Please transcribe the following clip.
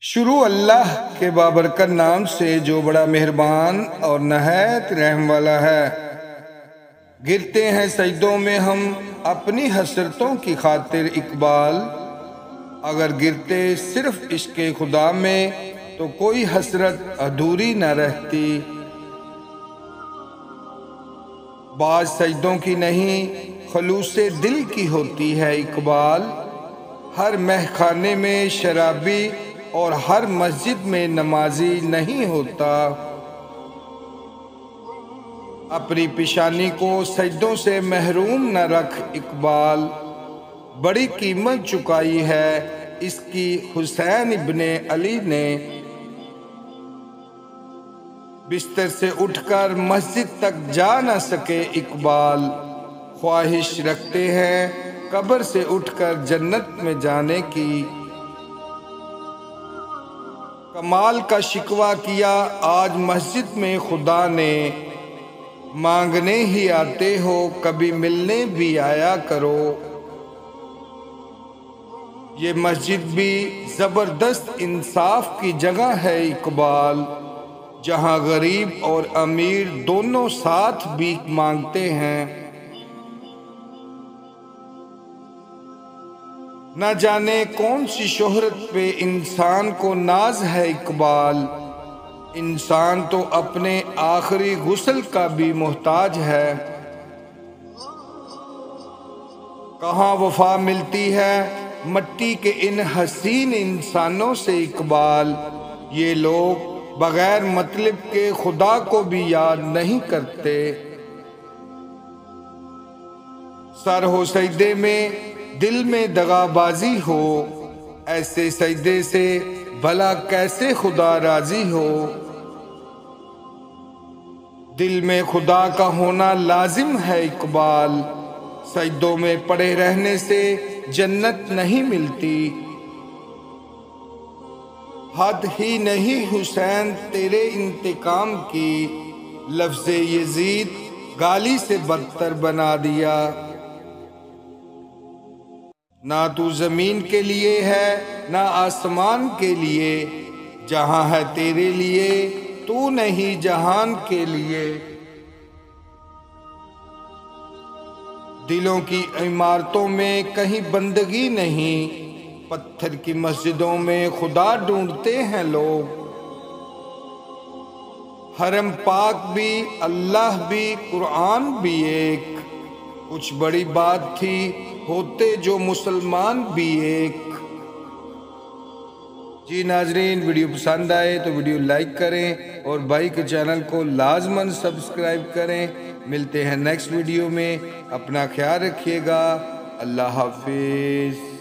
شروع اللہ کے بابرکت نام سے جو بڑا مہربان اور نہایت رحم والا ہے۔ گرتے ہیں سجدوں میں ہم اپنی حسرتوں کی خاطر اقبال، اگر گرتے صرف عشق خدا میں تو کوئی حسرت ادھوری نہ رہتی۔ بعض سجدوں کی نہیں خلوص دل کی ہوتی ہے اقبال، ہر مہ خانے میں شرابی اور ہر مسجد میں نمازی نہیں ہوتا۔ اپنی پیشانی کو سجدوں سے محروم نہ رکھ اقبال، بڑی قیمت چکائی ہے اس کی حسین ابن علی نے۔ بستر سے اٹھ کر مسجد تک جا نہ سکے اقبال، خواہش رکھتے ہیں قبر سے اٹھ کر جنت میں جانے کی۔ کمال کا شکوہ کیا آج مسجد میں خدا نے، مانگنے ہی آتے ہو کبھی ملنے بھی آیا کرو۔ یہ مسجد بھی زبردست انصاف کی جگہ ہے اقبال، جہاں غریب اور امیر دونوں ساتھ بھیک مانگتے ہیں۔ نہ جانے کون سی شہرت پہ انسان کو ناز ہے اقبال، انسان تو اپنے آخری غسل کا بھی محتاج ہے۔ کہاں وفا ملتی ہے مٹی کے ان حسین انسانوں سے اقبال، یہ لوگ بغیر مطلب کے خدا کو بھی یاد نہیں کرتے۔ سر ہو سجدے میں دل میں دغا بازی ہو، ایسے سجدے سے بھلا کیسے خدا راضی ہو۔ دل میں خدا کا ہونا لازم ہے اقبال، سجدوں میں پڑے رہنے سے جنت نہیں ملتی۔ حد ہی نہیں حسین تیرے انتقام کی، لفظ یزید گالی سے بدتر بنا دیا۔ نہ تو زمین کے لیے ہے نہ آسمان کے لیے، جہاں ہے تیرے لیے تو نہیں جہان کے لیے۔ دلوں کی عمارتوں میں کہیں بندگی نہیں، پتھر کی مسجدوں میں خدا ڈھونڈتے ہیں لوگ۔ حرم پاک بھی اللہ بھی قرآن بھی ایک، کچھ بڑی بات تھی ہوتے جو مسلمان بھی ایک۔ جی ناظرین، ویڈیو پسند آئے تو ویڈیو لائک کریں اور بھائی کے چینل کو لازماً سبسکرائب کریں۔ ملتے ہیں نیکسٹ ویڈیو میں، اپنا خیال رکھیے گا، اللہ حافظ۔